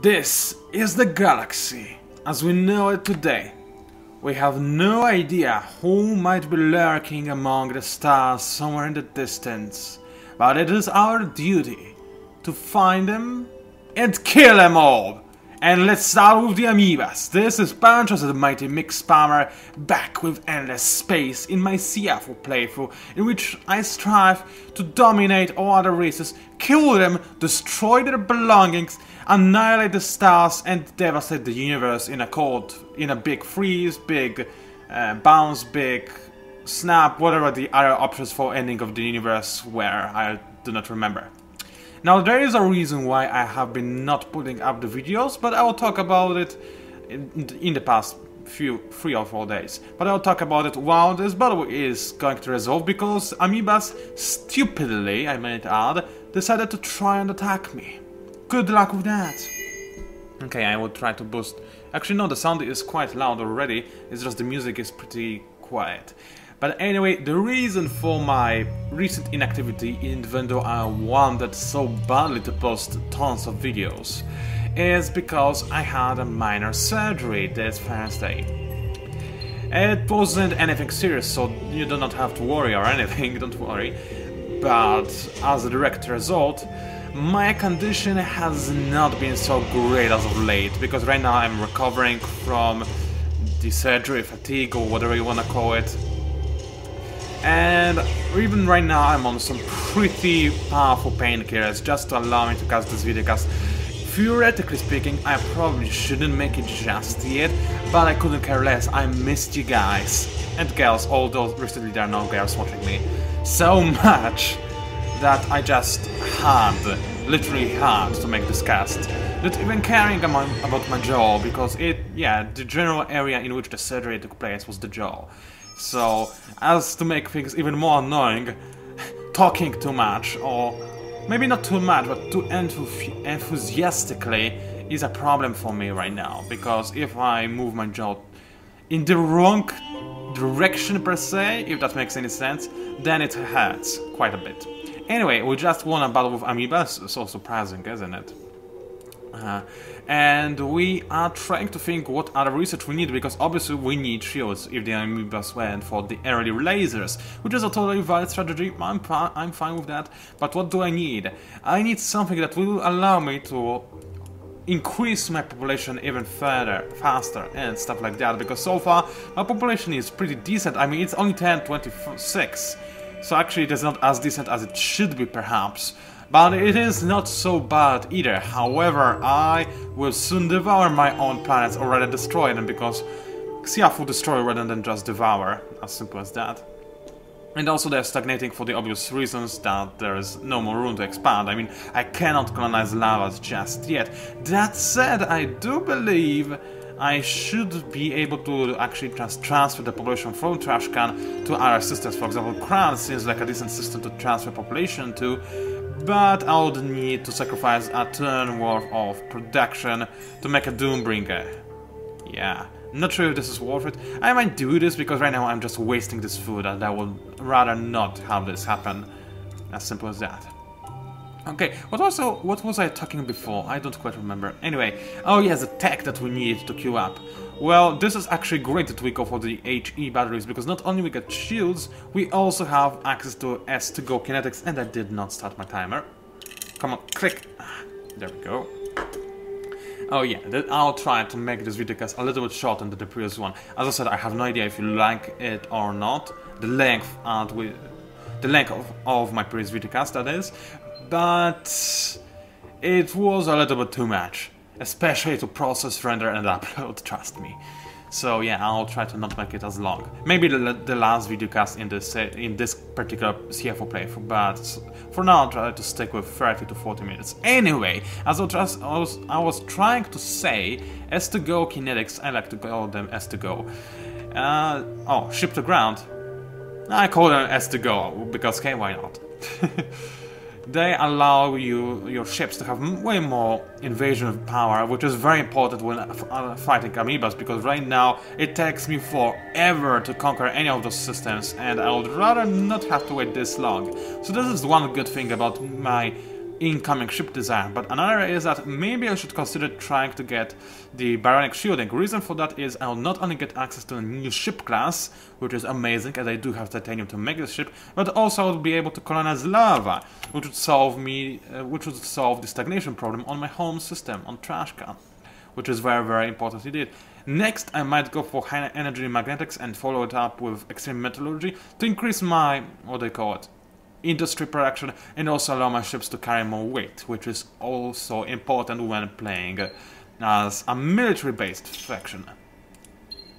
This is the galaxy as we know it today. We have no idea who might be lurking among the stars somewhere in the distance, but it is our duty to find them and kill them all. And let's start with the amoebas. This is PANCZASU, the mighty mix spammer, back with endless space in my Siafu playthrough, in which I strive to dominate all other races, kill them, destroy their belongings, annihilate the stars, and devastate the universe in a big freeze, big bounce, big snap, whatever the other options for ending of the universe were, I do not remember. Now there is a reason why I have been not putting up the videos, but I will talk about it in the past 3 or 4 days. But I will talk about it while this battle is going to resolve, because amoebas stupidly, I might add, decided to try and attack me. Good luck with that. Okay, I will try to boost. Actually no, the sound is quite loud already, it's just the music is pretty quiet. But anyway, the reason for my recent inactivity, even though I wanted so badly to post tons of videos, is because I had a minor surgery this Thursday. It wasn't anything serious, so you do not have to worry or anything, don't worry. But as a direct result, my condition has not been so great as of late, because right now I'm recovering from the surgery fatigue or whatever you wanna call it. And even right now I'm on some pretty powerful painkillers just to allow me to cast this video, because theoretically speaking I probably shouldn't make it just yet, but I couldn't care less. I missed you guys and girls, although recently there are no girls watching me, so much that I just literally had to make this cast. Not even caring about my jaw, because the general area in which the surgery took place was the jaw. So, as to make things even more annoying, talking too much, or maybe not too much, but too enthusiastically is a problem for me right now, because if I move my jaw in the wrong direction per se, if that makes any sense, then it hurts quite a bit. Anyway, we just won a battle with amoebas, so surprising, isn't it? And we are trying to think what other research we need, because obviously we need shields if the amoebas went for the early lasers, which is a totally valid strategy. I'm fine with that, but what do I need? I need something that will allow me to increase my population even further, faster, and stuff like that, because so far my population is pretty decent. I mean, it's only 1026, so actually it is not as decent as it should be perhaps. But it is not so bad either. However, I will soon devour my own planets, or rather destroy them, because Siafu destroy rather than just devour, as simple as that. And also they're stagnating for the obvious reasons that there is no more room to expand. I mean, I cannot colonize lavas just yet. That said, I do believe I should be able to actually just transfer the population from Trashcan to other systems. For example, Kran seems like a decent system to transfer population to, but I would need to sacrifice a turn worth of production to make a Doombringer. Yeah, not sure if this is worth it. I might do this because right now I'm just wasting this food, and I would rather not have this happen. As simple as that. Okay, what was I talking before? I don't quite remember. Anyway, oh yes, the tech that we need to queue up. Well, this is actually great that we go for the HE batteries, because not only we get shields, we also have access to S2Go kinetics, and I did not start my timer. Come on, click. There we go. Oh yeah, I'll try to make this video cast a little bit shorter than the previous one. As I said, I have no idea if you like it or not. The length of my previous video cast, that is. But it was a little bit too much, especially to process, render, and upload, trust me. So yeah, I'll try to not make it as long. Maybe the last video cast in this particular Siafu playthrough, but for now I'll try to stick with 30 to 40 minutes. Anyway, as I was trying to say, S2Go kinetics, I like to call them S2Go. Oh, ship to ground. I call them S2Go, because okay, why not? They allow your ships to have way more invasion of power, which is very important when fighting amoebas, because right now it takes me forever to conquer any of those systems, and I would rather not have to wait this long. So this is one good thing about my incoming ship design, but another is that maybe I should consider trying to get the Baronic shielding. Reason for that is I'll not only get access to a new ship class, which is amazing as I do have titanium to make this ship, but also I'll be able to colonize lava, which would solve the stagnation problem on my home system, on Trashka, which is very, very important indeed. Next, I might go for high energy magnetics and follow it up with extreme metallurgy to increase my, what do you call it, industry production, and also allow my ships to carry more weight, which is also important when playing as a military-based faction.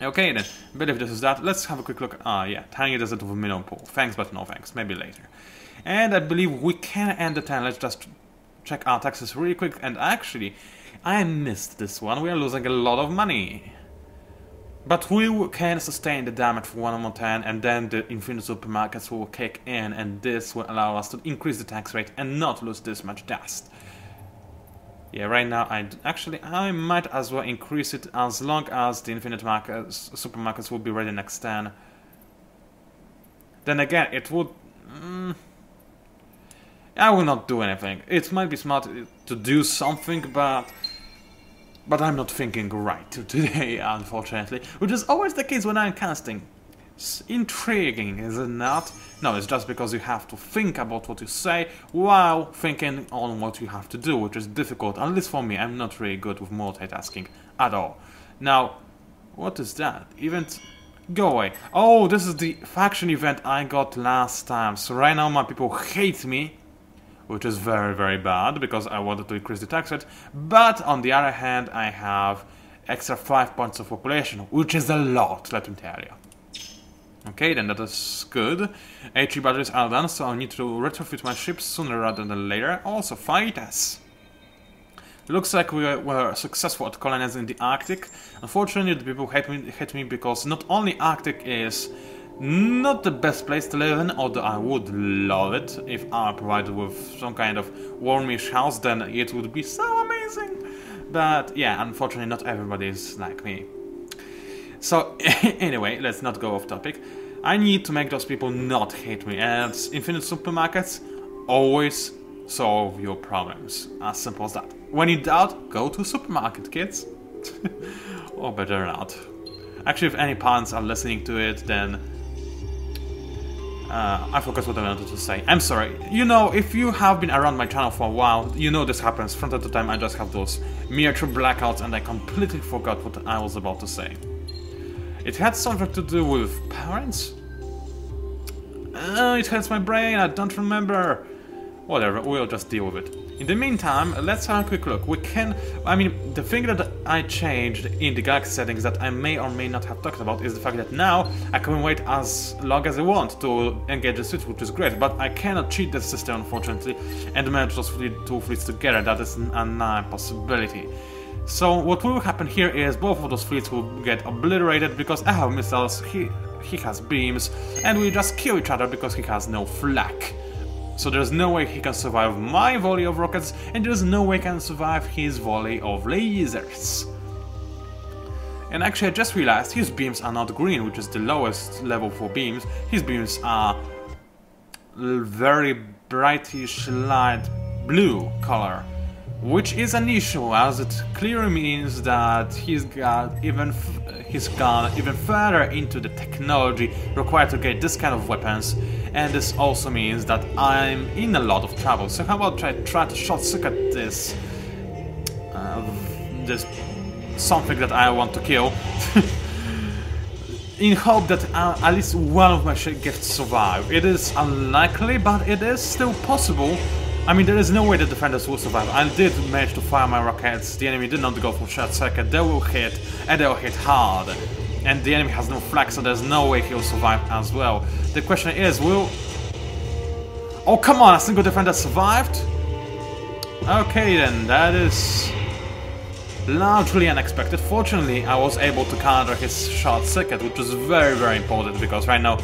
Okay then, believe this is that. Let's have a quick look. Yeah, tiny desert with a minimum pool. Thanks, but no thanks. Maybe later. And I believe we can end the turn. Let's just check our taxes really quick. And actually, I missed this one. We are losing a lot of money. But we can sustain the damage for one more turn, and then the infinite supermarkets will kick in, and this will allow us to increase the tax rate and not lose this much dust. Yeah, right now I might as well increase it as long as the infinite supermarkets will be ready next turn. Then again, it would... I will not do anything. It might be smart to do something, but I'm not thinking right today, unfortunately, which is always the case when I'm casting. It's intriguing, is it not? No, it's just because you have to think about what you say while thinking on what you have to do, which is difficult, at least for me. I'm not really good with multitasking at all. Now, what is that? Event? Go away. Oh, this is the faction event I got last time, so right now my people hate me, which is very, very bad, because I wanted to increase the tax rate. But, on the other hand, I have extra 5 points of population, which is a lot, let me tell you. Okay, then that is good. HE batteries are done, so I need to retrofit my ships sooner rather than later. Also, fighters. Looks like we were successful at colonizing the Arctic. Unfortunately, the people hate me because not only Arctic is not the best place to live in, although I would love it if I were provided with some kind of warmish house, then it would be so amazing. But yeah, unfortunately not everybody is like me. So anyway, let's not go off topic. I need to make those people not hate me, and infinite supermarkets always solve your problems. As simple as that. When in doubt, go to supermarket, kids. Or better not. Actually, if any parents are listening to it, then I forgot what I wanted to say. I'm sorry. You know, if you have been around my channel for a while, you know this happens. From time to time I just have those miniature blackouts and I completely forgot what I was about to say. It had something to do with parents? It hurts my brain, I don't remember. Whatever, we'll just deal with it. In the meantime, let's have a quick look. We can... I mean, the thing that I changed in the Galaxy settings that I may or may not have talked about is the fact that now I can wait as long as I want to engage the switch, which is great, but I cannot cheat the system, unfortunately, and merge those two fleets together. That is an impossibility. So what will happen here is both of those fleets will get obliterated because I have missiles, he has beams, and we just kill each other because he has no flak. So there's no way he can survive my volley of rockets, and there's no way he can survive his volley of lasers. And actually I just realized his beams are not green, which is the lowest level for beams. His beams are very brightish light blue color, which is an issue, as it clearly means that he's gone even further into the technology required to get this kind of weapons, and this also means that I'm in a lot of trouble. So how about try to short circuit this something that I want to kill, in hope that at least one of my ships survive. It is unlikely, but it is still possible. I mean, there is no way the defenders will survive. I did manage to fire my rockets, the enemy did not go for short circuit, they will hit, and they will hit hard. And the enemy has no flak, so there's no way he'll survive as well. The question is, will... Oh, come on, a single defender survived? Okay then, that is largely unexpected. Fortunately, I was able to counter his short circuit, which was very, very important, because right now,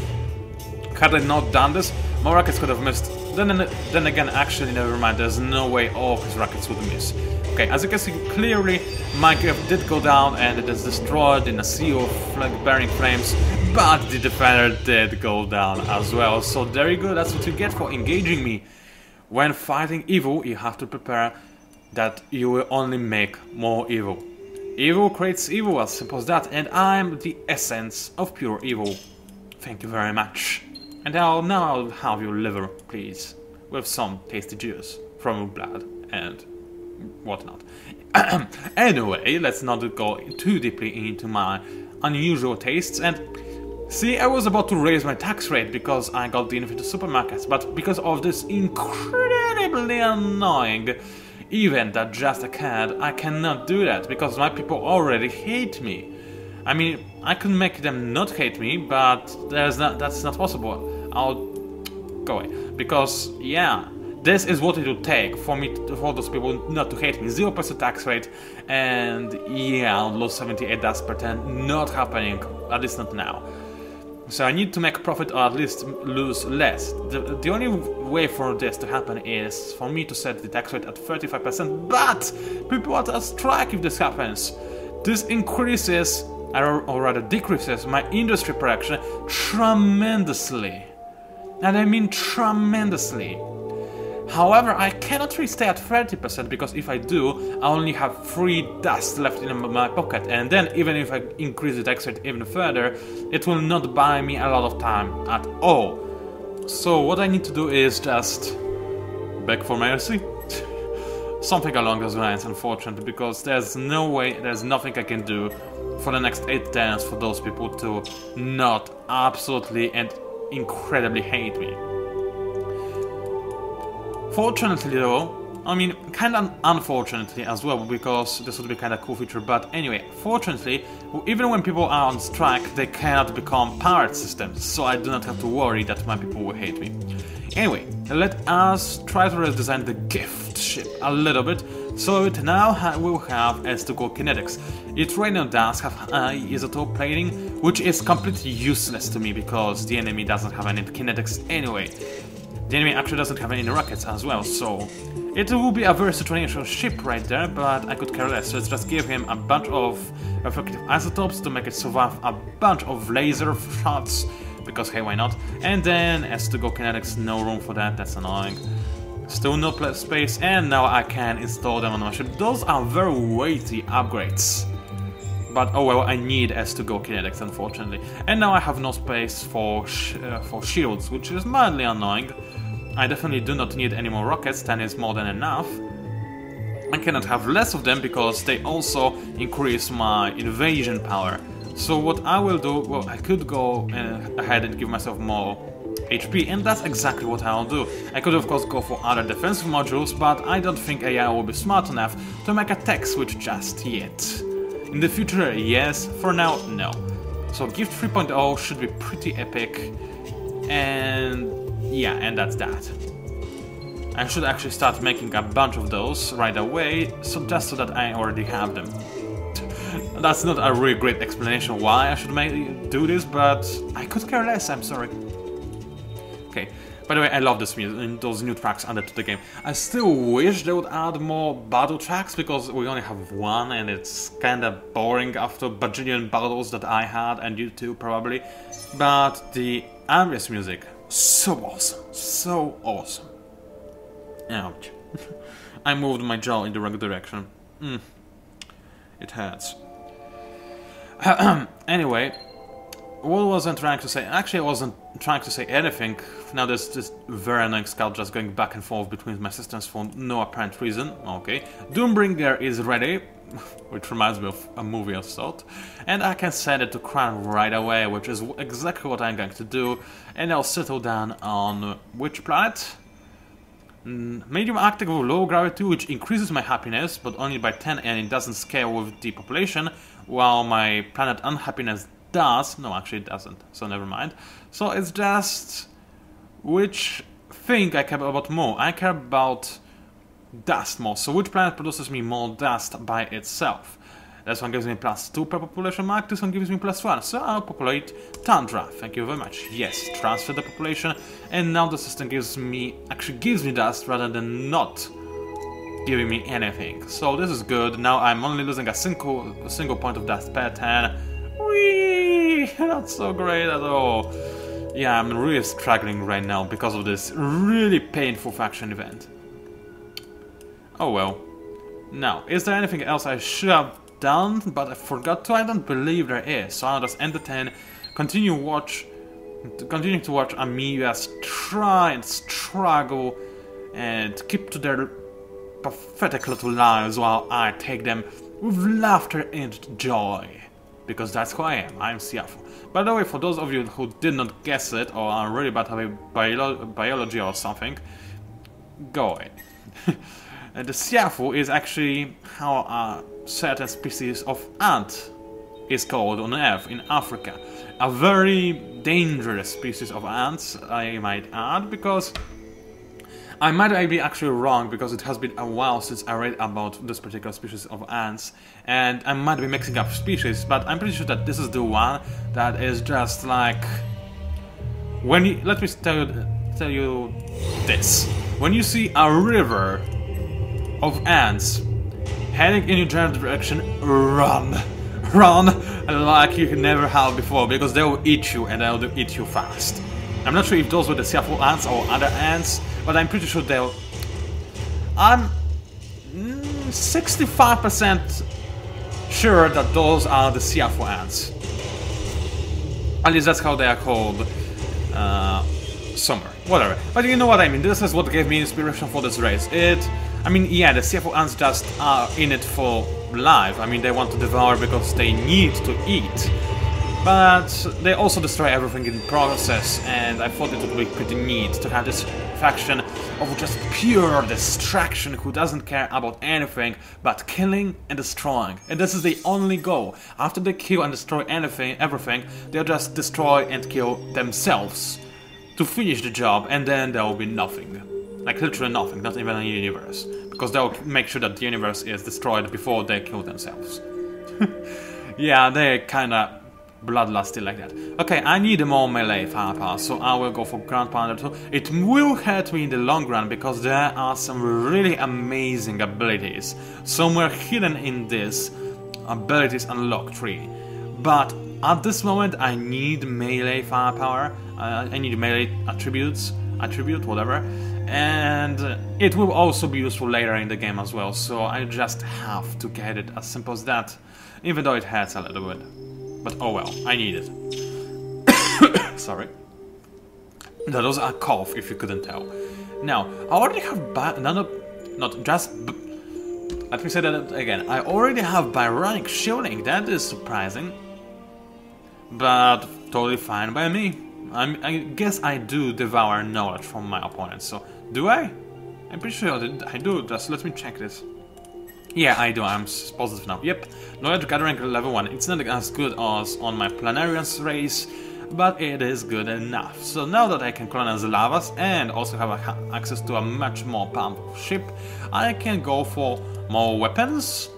had I not done this, my rockets could have missed. Then again, actually, never mind, there's no way all of his rockets would miss. Okay, as you can see, clearly, my gift did go down and it is destroyed in a sea of flag-bearing flames, but the defender did go down as well. So there you go, that's what you get for engaging me when fighting evil, you have to prepare that you will only make more evil. Evil creates evil, as simple as that, and I'm the essence of pure evil. Thank you very much. And now I'll have your liver, please, with some tasty juice from your blood and whatnot. Anyway, let's not go too deeply into my unusual tastes. And see, I was about to raise my tax rate because I got the infinite supermarkets, but because of this incredibly annoying event that just occurred, I cannot do that because my people already hate me. I mean, I could make them not hate me, but that's not possible. I'll go away because, yeah, this is what it will take for those people not to hate me. 0% tax rate, and yeah, I'll lose 78 dust per 10. Not happening, at least not now. So I need to make a profit or at least lose less. The only way for this to happen is for me to set the tax rate at 35%, but people want a strike if this happens. This increases, or rather decreases, my industry production tremendously. And I mean tremendously. However, I cannot really stay at 30% because if I do, I only have 3 dust left in my pocket, and then even if I increase the tax rate even further, it will not buy me a lot of time at all. So what I need to do is just beg for mercy. Something along those lines, unfortunately, because there's no way, there's nothing I can do for the next 8 turns for those people to not absolutely and incredibly hate me. Fortunately though, I mean, kinda unfortunately as well, because this would be kinda cool feature, but anyway, fortunately, even when people are on strike, they cannot become pirate systems, so I do not have to worry that my people will hate me. Anyway, let us try to redesign the gift ship a little bit, so it now will have S2Go kinetics. It right now does have isotope plating, which is completely useless to me because the enemy doesn't have any kinetics anyway. The enemy actually doesn't have any rockets as well, so it will be a very situational ship right there, but I could care less. So let's just give him a bunch of reflective isotopes to make it survive a bunch of laser shots, because hey, why not? And then S2Go kinetics, no room for that, that's annoying. Still no space, and now I can install them on my ship. Those are very weighty upgrades. But oh well, I need S2Go kinetics, unfortunately. And now I have no space for shields, which is mildly annoying. I definitely do not need any more rockets, 10 is more than enough. I cannot have less of them because they also increase my invasion power. So what I will do, well, I could go ahead and give myself more HP, and that's exactly what I'll do. I could of course go for other defensive modules, but I don't think AI will be smart enough to make a tech switch just yet. In the future, yes, for now, no. So Gift 3.0 should be pretty epic, and yeah, and that's that. I should actually start making a bunch of those right away, so just so that I already have them. That's not a really great explanation why I should do this, but I could care less, I'm sorry. Okay, by the way, I love those new tracks added to the game. I still wish they would add more battle tracks, because we only have one and it's kinda boring after bajillion battles that I had, and you too probably. But the ambience music, so awesome, so awesome. Ouch. I moved my jaw in the wrong direction. It hurts. Anyway, what was I trying to say? Actually, I wasn't trying to say anything. Now there's this very annoying scout just going back and forth between my systems for no apparent reason. Okay. Doombringer is ready, which reminds me of a movie of sort. And I can send it to Crown right away, which is exactly what I'm going to do. And I'll settle down on which planet? Medium active with low gravity, which increases my happiness, but only by 10, and it doesn't scale with the population, while my planet unhappiness does. No, actually it doesn't, so never mind. So it's just which thing I care about more. I care about dust more, so which planet produces me more dust by itself. This one gives me +2 per population mark, this one gives me +1, so I'll populate Tundra. Thank you very much. Yes, transfer the population, and now the system actually gives me dust rather than not giving me anything. So this is good. Now I'm only losing a single point of dust per turn. Whee! Not so great at all. Yeah, I'm really struggling right now because of this really painful faction event. Oh well. Now, is there anything else I should have done, but I forgot to? I don't believe there is, so I'll just entertain, continue to watch Amigas try and struggle and keep to their pathetic little lives while I take them with laughter and joy. Because that's who I am, I'm Siafu. By the way, for those of you who did not guess it, or are really bad at biology or something, go away. The Siafu is actually how a certain species of ant is called on Earth, in Africa. A very dangerous species of ants, I might add, because I might be actually wrong, because it has been a while since I read about this particular species of ants, and I might be mixing up species, but I'm pretty sure that this is the one that is just like... when you... let me tell you this. When you see a river of ants heading in your general direction, run! Run like you never have before, because they will eat you, and they'll eat you fast. I'm not sure if those were the Siafu ants or other ants, but I'm pretty sure they'll... I'm 65% sure that those are the Siafu ants. At least that's how they are called. Somewhere. Whatever. But you know what I mean, this is what gave me inspiration for this race. I mean, yeah, the Siafu ants just are in it for life. I mean, they want to devour because they need to eat. But they also destroy everything in process, and I thought it would be pretty neat to have this faction of just pure destruction who doesn't care about anything but killing and destroying. And this is the only goal. After they kill and destroy everything, they'll just destroy and kill themselves to finish the job, and then there will be nothing. Like literally nothing, not even a universe. Because they'll make sure that the universe is destroyed before they kill themselves. Yeah, they're kinda bloodlusty like that. Okay, I need more melee firepower, so I will go for Ground Pounder 2. It will hurt me in the long run, because there are some really amazing abilities somewhere hidden in this abilities unlock tree. But at this moment I need melee firepower, I need melee attribute, whatever, and it will also be useful later in the game as well, so I just have to get it, as simple as that, even though it hurts a little bit. But oh well, I need it. Sorry. That was a cough, if you couldn't tell. Now, I already have let me say that again. I already have Byronic Shielding, that is surprising. But totally fine by me. I guess I do devour knowledge from my opponents, so... do I? I'm pretty sure I do, just let me check this. Yeah, I do, I'm positive now. Yep, knowledge gathering level 1. It's not as good as on my Planarians race, but it is good enough. So now that I can colonize the lavas and also have access to a much more powerful ship, I can go for more weapons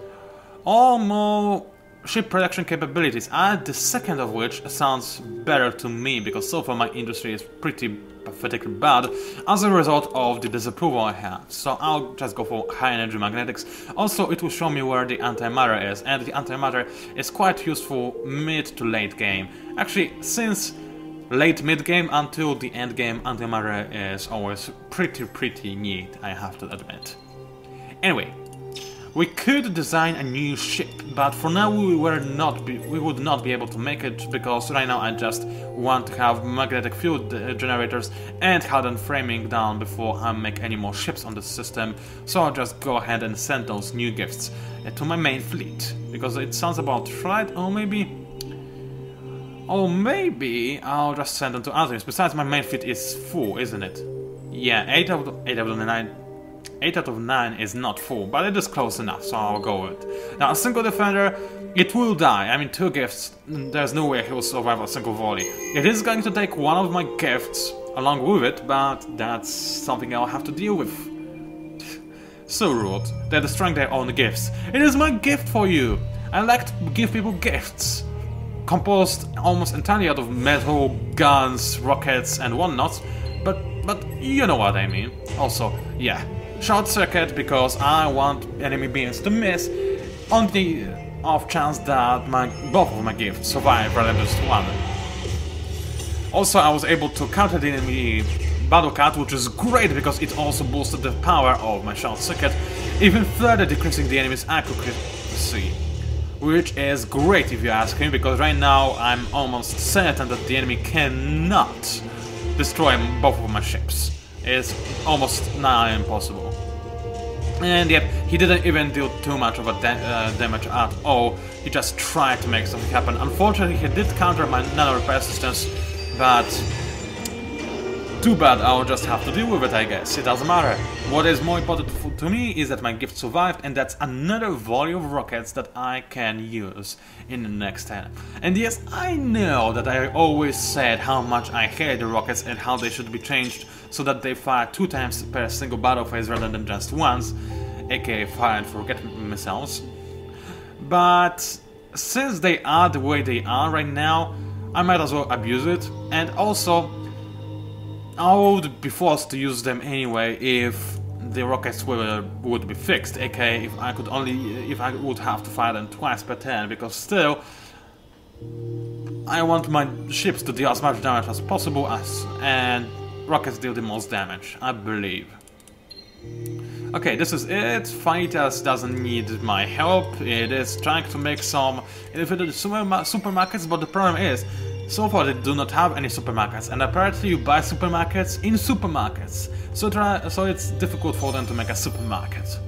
or more ship production capabilities, the second of which sounds better to me, because so far my industry is pretty pathetically bad as a result of the disapproval I have. So I'll just go for high energy magnetics. Also, it will show me where the antimatter is, and the antimatter is quite useful mid to late game. Actually, since late mid game until the end game, antimatter is always pretty neat, I have to admit. Anyway, we could design a new ship, but for now we would not be able to make it, because right now I just want to have magnetic field generators and hardened framing down before I make any more ships on the system, so I'll just go ahead and send those new gifts to my main fleet, because it sounds about right, or maybe I'll just send them to others. Besides, my main fleet is full, isn't it? Yeah, 8 out of 9 is not full, but it is close enough, so I'll go with it. Now, a single defender, it will die. I mean, 2 gifts, there's no way he will survive a single volley. It is going to take one of my gifts along with it, but that's something I'll have to deal with. So rude. They're destroying their own gifts. It is my gift for you! I like to give people gifts. Composed almost entirely out of metal, guns, rockets and whatnot, but you know what I mean. Also, yeah. Short circuit, because I want enemy beings to miss on the off chance that both of my gifts survive rather than just one. Also, I was able to counter the enemy Battle Cat, which is great because it also boosted the power of my shell circuit, even further decreasing the enemy's accuracy. Which is great if you ask me, because right now I'm almost certain that the enemy cannot destroy both of my ships. It's almost nigh impossible. And yep, he didn't even do too much of a damage at all. He just tried to make something happen. Unfortunately, he did counter my nano repair systems, but too bad, I'll just have to deal with it, I guess. It doesn't matter. What is more important to me is that my gift survived, and that's another volley of rockets that I can use in the next turn. And yes, I know that I always said how much I hate the rockets and how they should be changed so that they fire 2 times per single battle phase rather than just once, aka fire and forget missiles. But since they are the way they are right now, I might as well abuse it, and also I would be forced to use them anyway if the rockets would be fixed, aka if I would have to fire them twice per turn, because still I want my ships to deal as much damage as possible, and rockets deal the most damage, I believe. Okay, this is it. Fighters doesn't need my help. It is trying to make some infiltrated supermarkets, but the problem is, so far they do not have any supermarkets, and apparently you buy supermarkets in supermarkets, so it's difficult for them to make a supermarket.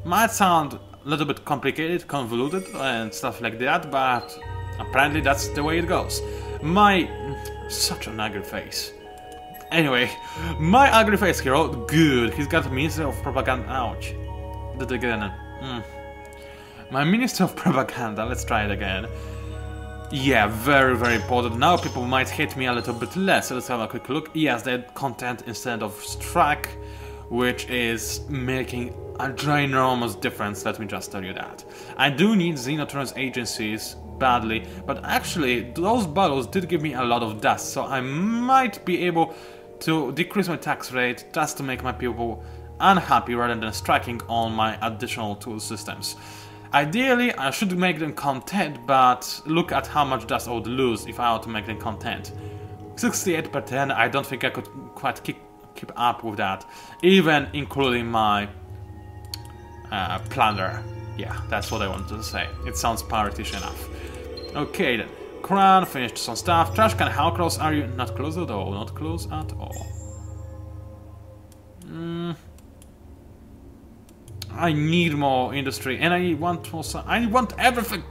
Might sound a little bit complicated, convoluted and stuff like that, but apparently that's the way it goes. Such an ugly face. Anyway, my ugly face hero, good, he's got Minister of Propaganda, ouch, did it again. My Minister of Propaganda, let's try it again. Yeah, very, very important. Now people might hate me a little bit less, so let's have a quick look. Yes, they had content instead of strike, which is making a ginormous difference, let me just tell you that. I do need Xenotrons agencies badly, but actually those battles did give me a lot of dust, so I might be able to decrease my tax rate just to make my people unhappy rather than striking on my additional tool systems. Ideally, I should make them content, but look at how much dust I would lose if I were to make them content. 68 per 10, I don't think I could quite keep up with that, even including my planner. Yeah, that's what I wanted to say. It sounds parity-ish enough. Okay then. Crown, finished some stuff. Trash can, how close are you? Not close at all, not close at all. I need more industry, and I want everything.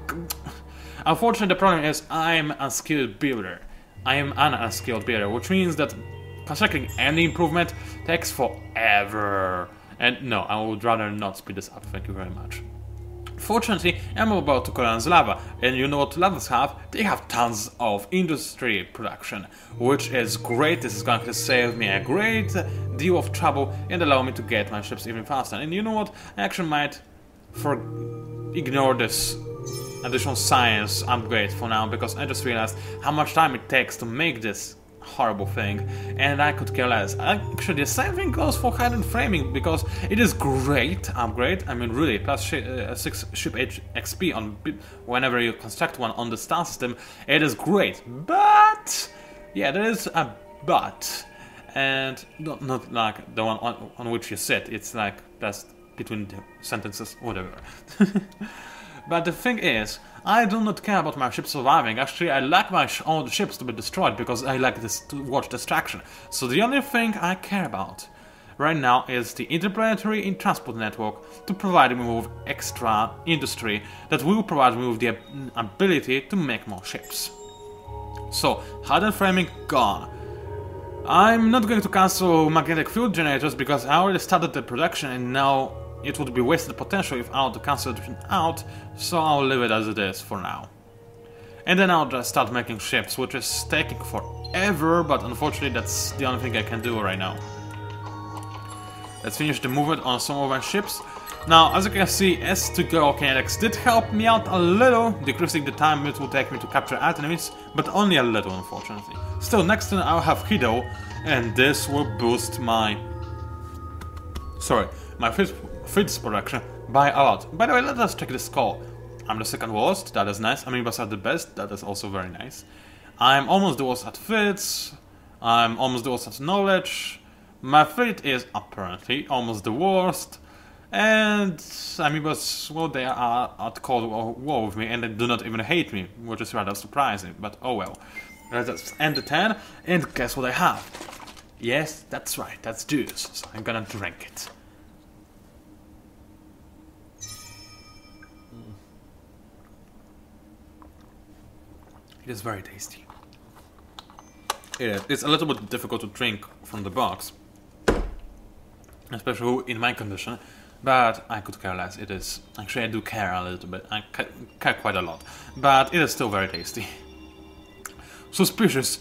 Unfortunately, the problem is I'm a skilled builder. I am an unskilled builder, which means that constructing any improvement takes forever. And no, I would rather not speed this up, thank you very much. Fortunately, I'm about to colonize lava, and you know what lavas have? They have tons of industry production, which is great. This is going to save me a great deal of trouble and allow me to get my ships even faster. And you know what? I actually might ignore this additional science upgrade for now, because I just realized how much time it takes to make this horrible thing, and I could care less. Actually, the same thing goes for hidden framing, because it is great upgrade. I mean, really, plus 6 ship XP on whenever you construct one on the star system. It is great, but yeah, there is a but, and not like the one on which you sit. It's like just between the sentences, whatever. But the thing is, I do not care about my ships surviving. Actually, I like my own ships to be destroyed because I like this to watch destruction. So the only thing I care about right now is the interplanetary transport network to provide me with extra industry that will provide me with the ability to make more ships. So, hardened framing gone. I'm not going to cancel magnetic field generators because I already started the production, and now it would be wasted potential if I were to cancel it out, so I'll leave it as it is for now. And then I'll just start making ships, which is taking forever, but unfortunately that's the only thing I can do right now. Let's finish the movement on some of my ships. Now, as you can see, S2Go kinetics did help me out a little, decreasing the time it will take me to capture enemies, but only a little, unfortunately. Still, next turn I'll have Hido, and this will boost my fridge production by a lot. By the way, let us check the score. I'm the second worst, that is nice. Amoebas are the best, that is also very nice. I'm almost the worst at fits, I'm almost the worst at knowledge, my fleet is apparently almost the worst, and Amiibos, well, they are at cold war with me and they do not even hate me, which is rather surprising, but oh well. Let's end the 10, and guess what I have? Yes, that's right, that's juice, so I'm gonna drink it. It is very tasty. It is. It's a little bit difficult to drink from the box, especially in my condition, but I could care less. It is. Actually, I do care a little bit. I care quite a lot, but it is still very tasty. Suspicious.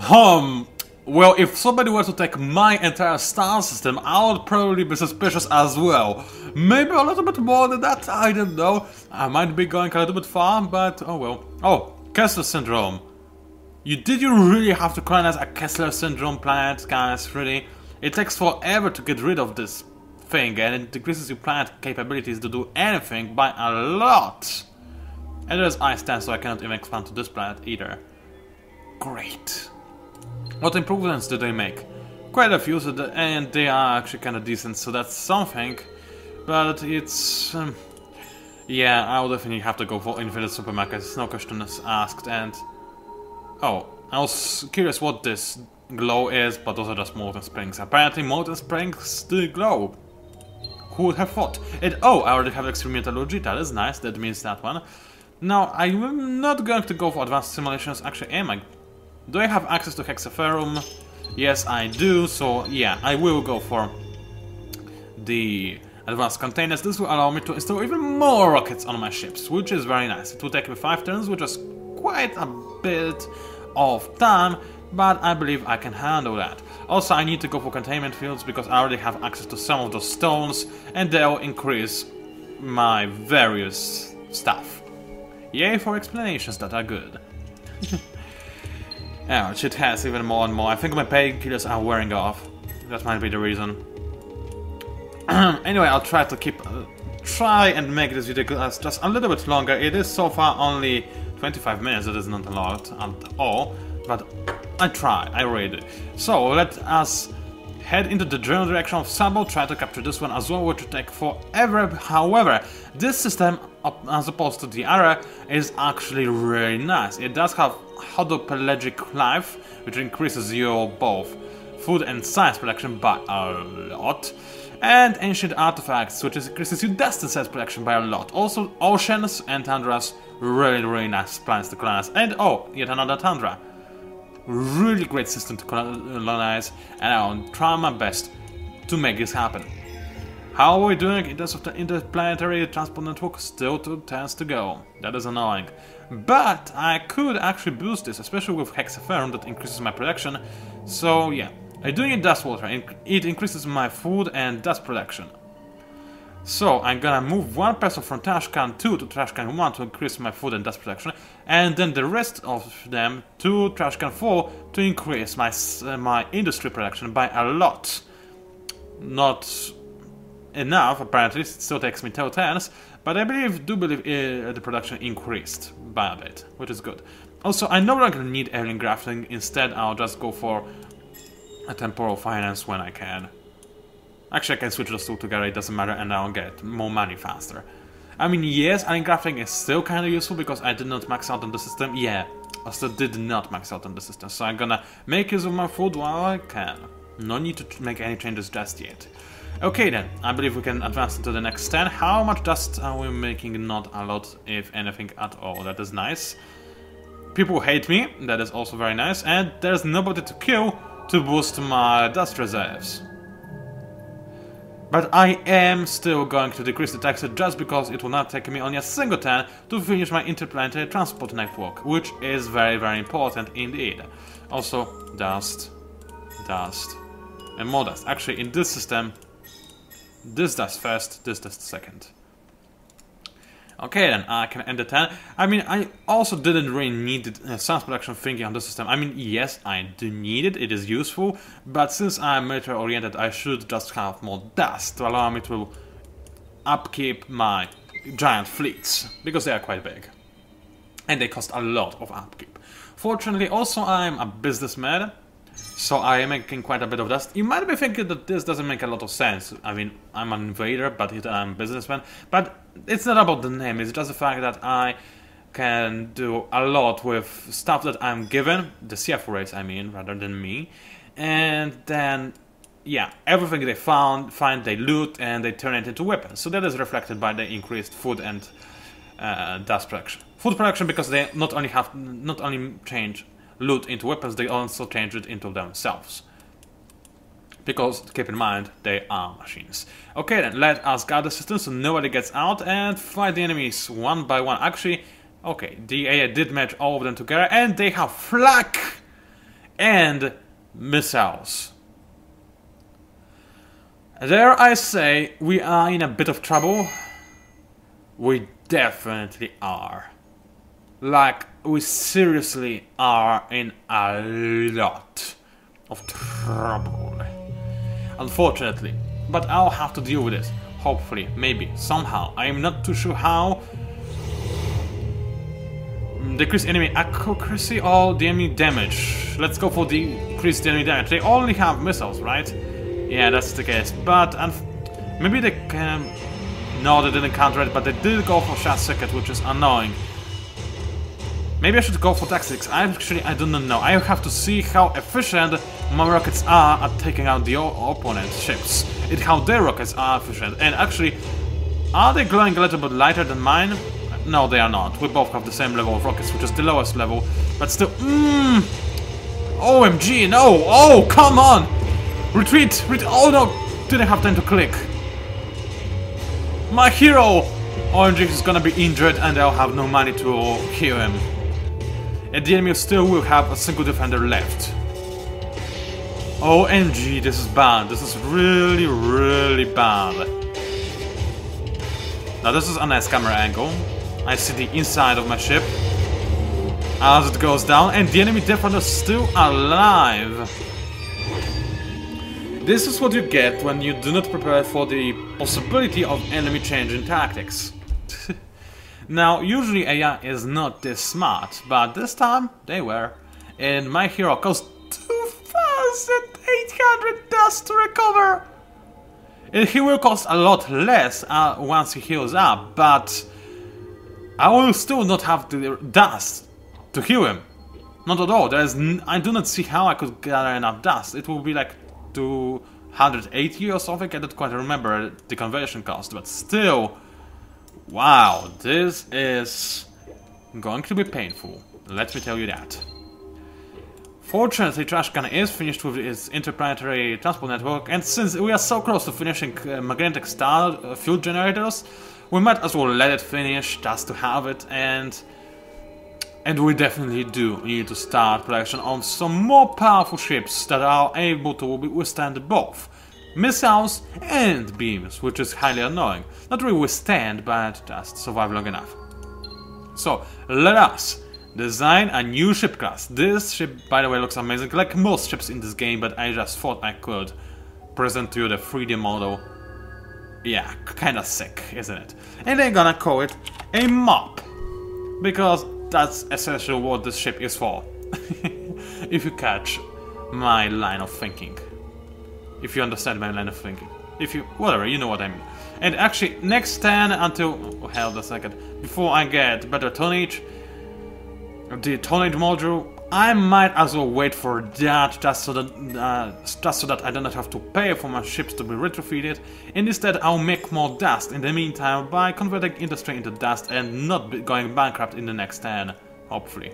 Well, if somebody were to take my entire star system, I would probably be suspicious as well. Maybe a little bit more than that, I don't know. I might be going a little bit far, but oh well. Oh, Kessler Syndrome. Did you really have to colonize a Kessler Syndrome planet, guys? Really? It takes forever to get rid of this thing, and it decreases your planet capabilities to do anything by a lot. And there's ice 10, so I cannot even expand to this planet either. Great. What improvements did they make? Quite a few, and they are actually kind of decent, so that's something. But it's... yeah, I will definitely have to go for Infinite Supermarkets, no question is asked, and... oh, I was curious what this glow is, but those are just molten springs. Apparently molten springs still glow. Who would have thought? Oh, I already have Extreme Metallurgy, that is nice, that means that one. Now, I'm not going to go for advanced simulations, actually am I? Do I have access to Hexaferrum? Yes, I do, so yeah, I will go for the advanced containers. This will allow me to install even more rockets on my ships, which is very nice. It will take me 5 turns, which is quite a bit of time, but I believe I can handle that. Also, I need to go for containment fields because I already have access to some of those stones, and they'll increase my various stuff. Yay for explanations that are good. Ouch, it has even more and more. I think my painkillers are wearing off. That might be the reason. Anyway, I'll try to try and make this video just a little bit longer. It is so far only 25 minutes, that is not a lot at all, but I try, I really do. So let us head into the general direction of Sabo, try to capture this one as well, which will take forever. However, this system, as opposed to the other, is actually really nice. It does have hodopelagic life, which increases your both food and science production by a lot, and ancient artifacts, which increases your dust and science production by a lot. Also, oceans and tundras, really nice planets to colonize. And oh, yet another tundra. Really great system to colonize, and I'll try my best to make this happen. How are we doing in terms of the interplanetary transport network? Still 2 turns to go. That is annoying. But I could actually boost this, especially with Hexaferrum that increases my production. So yeah, I do need dust water. It increases my food and dust production. So I'm gonna move one person from Trashcan 2 to Trashcan 1 to increase my food and dust production, and then the rest of them to Trashcan 4 to increase my industry production by a lot. Not enough, apparently. It still takes me 2 turns, but I do believe the production increased by a bit, which is good. Also, I no longer need alien grafting. Instead, I'll just go for a temporal finance when I can. Actually, I can switch those two together, it doesn't matter, and I'll get more money faster. I mean, yes, alien grafting is still kind of useful because I did not max out on the system. Yeah, I still did not max out on the system, so I'm gonna make use of my food while I can. No need to make any changes just yet. Okay then, I believe we can advance into the next 10. How much dust are we making? Not a lot, if anything at all. That is nice. People hate me, that is also very nice, and there's nobody to kill to boost my dust reserves. But I am still going to decrease the taxes just because it will not take me only a single turn to finish my interplanetary transport network, which is very important indeed. Also, dust, and more dust. Actually, in this system, this dust first, this dust second. Okay then, I can end the 10. I mean, I also didn't really need the science production thingy on the system. I mean, yes, I do need it, it is useful, but since I'm military oriented, I should just have more dust to allow me to upkeep my giant fleets, because they are quite big. And they cost a lot of upkeep. Fortunately, also I'm a businessman, so I am making quite a bit of dust. You might be thinking that this doesn't make a lot of sense. I mean, I'm an invader, but I'm a businessman. But it's not about the name, it's just the fact that I can do a lot with stuff that I'm given, the Siafu race I mean, rather than me. And then, yeah, everything they find they loot and they turn it into weapons. So that is reflected by the increased food and dust production. Food production, because they not only change loot into weapons, they also change it into themselves. Because, keep in mind, they are machines. Okay then, let us guard the system so nobody gets out and fight the enemies one by one. Actually, okay, the AI did match all of them together and they have flak and missiles. There I say, we are in a bit of trouble. We definitely are. Like, we seriously are in a lot of trouble. Unfortunately. But I'll have to deal with it. Hopefully, maybe, somehow. I am not too sure how. Decrease enemy accuracy or the enemy damage. Let's go for decrease the enemy damage. They only have missiles, right? Yeah, that's the case. But maybe they can... No, they didn't counter it, but they did go for shot circuit, which is annoying. Maybe I should go for tactics. I do not know. I have to see how efficient my rockets are at taking out the opponent's ships. And how their rockets are efficient. And actually, are they glowing a little bit lighter than mine? No, they are not. We both have the same level of rockets, which is the lowest level. But still, OMG, no! Oh, come on! Retreat! Oh no! Didn't have time to click. My hero! OMG is gonna be injured and I'll have no money to heal him. And the enemy still will have a single defender left. OMG, this is bad. This is really, really bad. Now this is a nice camera angle. I see the inside of my ship as it goes down, and the enemy defender is still alive. This is what you get when you do not prepare for the possibility of enemy changing tactics. Now, usually AI is not this smart, but this time they were. And my hero cost 2,800 dust to recover. And he will cost a lot less once he heals up, but I will still not have the dust to heal him. Not at all. I do not see how I could gather enough dust. It will be like 280 or something. I don't quite remember the conversion cost, but still. Wow, this is going to be painful, let me tell you that. Fortunately, Trashcan is finished with its interplanetary transport network, and since we are so close to finishing magnetic star fuel generators, we might as well let it finish just to have it, and we definitely do need to start production on some more powerful ships that are able to withstand both missiles and beams, which is highly annoying. Not really withstand, but just survive long enough. So, let us design a new ship class. This ship, by the way, looks amazing, like most ships in this game, but I just thought I could present to you the 3D model. Yeah, kinda sick, isn't it? And I'm gonna call it a mop, because that's essentially what this ship is for. If you catch my line of thinking. If you understand my line of thinking. If you... whatever, you know what I mean. And actually, next turn until... oh, hell, a second. Before I get better tonnage, the tonnage module, I might as well wait for that just so that I don't have to pay for my ships to be retrofitted. And instead, I'll make more dust in the meantime by converting industry into dust and not going bankrupt in the next turn, hopefully.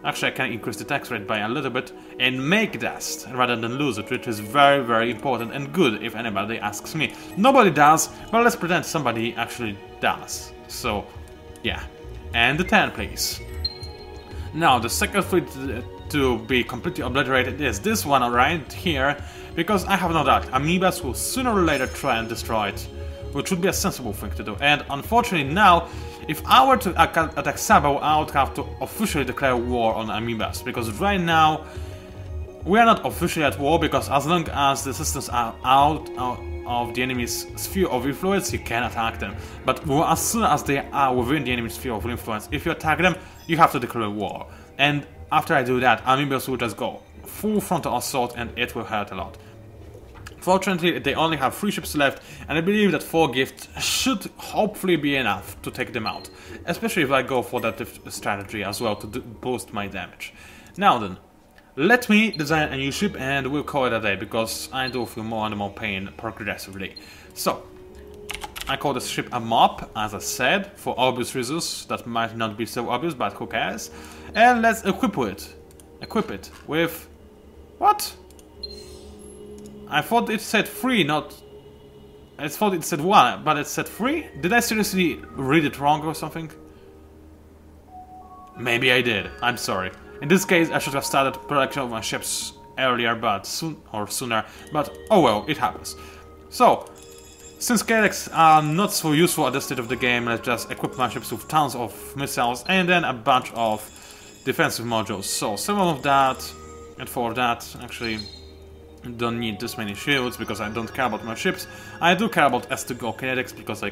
Actually, I can increase the tax rate by a little bit and make dust rather than lose it, which is very, very important and good if anybody asks me. Nobody does, but let's pretend somebody actually does. So, yeah. And the 10, please. Now, the second fleet to be completely obliterated is this one right here, because I have no doubt amoebas will sooner or later try and destroy it, which would be a sensible thing to do. And unfortunately now, if I were to attack Sabo, I would have to officially declare war on amoebas, because right now we are not officially at war, because as long as the systems are out of the enemy's sphere of influence, you can attack them. But as soon as they are within the enemy's sphere of influence, if you attack them, you have to declare war. And after I do that, amoebas will just go full frontal assault and it will hurt a lot. Fortunately, they only have 3 ships left, and I believe that 4 gifts should hopefully be enough to take them out. Especially if I go for that strategy as well to boost my damage. Now then, let me design a new ship and we'll call it a day, because I do feel more and more pain progressively. So, I call this ship a mop, as I said, for obvious reasons that might not be so obvious, but who cares. And let's equip it. Equip it with... what? I thought it said 3, not... I thought it said 1, but it said 3? Did I seriously read it wrong or something? Maybe I did, I'm sorry. In this case, I should have started production of my ships earlier, but sooner, but oh well, it happens. So, since Calyx are not so useful at this stage of the game, let's just equip my ships with tons of missiles and then a bunch of defensive modules. So, 7 of that and 4 of that, actually... don't need this many shields because I don't care about my ships. I do care about S2Go kinetics because I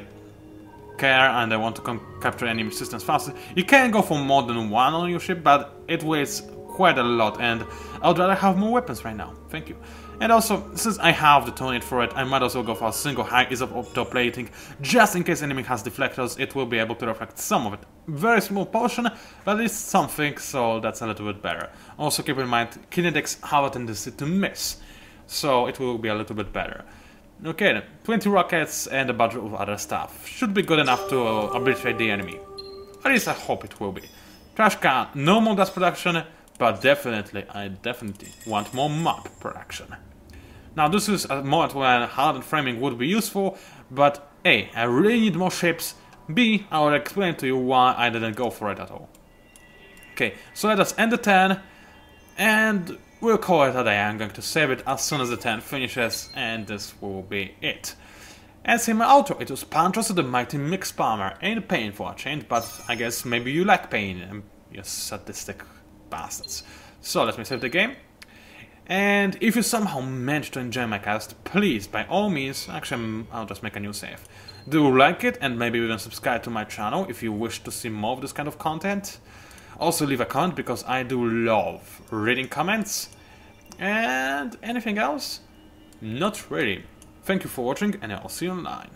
care and I want to capture enemy systems faster. You can go for more than 1 on your ship, but it weighs quite a lot and I would rather have more weapons right now. Thank you. And also, since I have the tonnage for it, I might also go for a single high ease of plating, just in case enemy has deflectors, it will be able to reflect some of it. Very small portion, but it's something, so that's a little bit better. Also keep in mind, kinetics have a tendency to miss. So it will be a little bit better. Okay then, 20 rockets and a bunch of other stuff. Should be good enough to obliterate the enemy. At least I hope it will be. Trash can, no more gas production, but I definitely want more mop production. Now this is a moment when hardened framing would be useful, but A, I really need more ships, B, I will explain to you why I didn't go for it at all. Okay, so let us end the turn, and we'll call it a day. I'm going to save it as soon as the turn finishes, and this will be it. As in my outro, it was PANCZASU, the mighty mix spammer. Ain't pain for a change, but I guess maybe you like pain, you sadistic bastards. So let me save the game. And if you somehow managed to enjoy my cast, please, by all means, actually I'll just make a new save. Do like it, and maybe even subscribe to my channel if you wish to see more of this kind of content. Also leave a comment, because I do love reading comments. And anything else? Not really. Thank you for watching, and I'll see you online.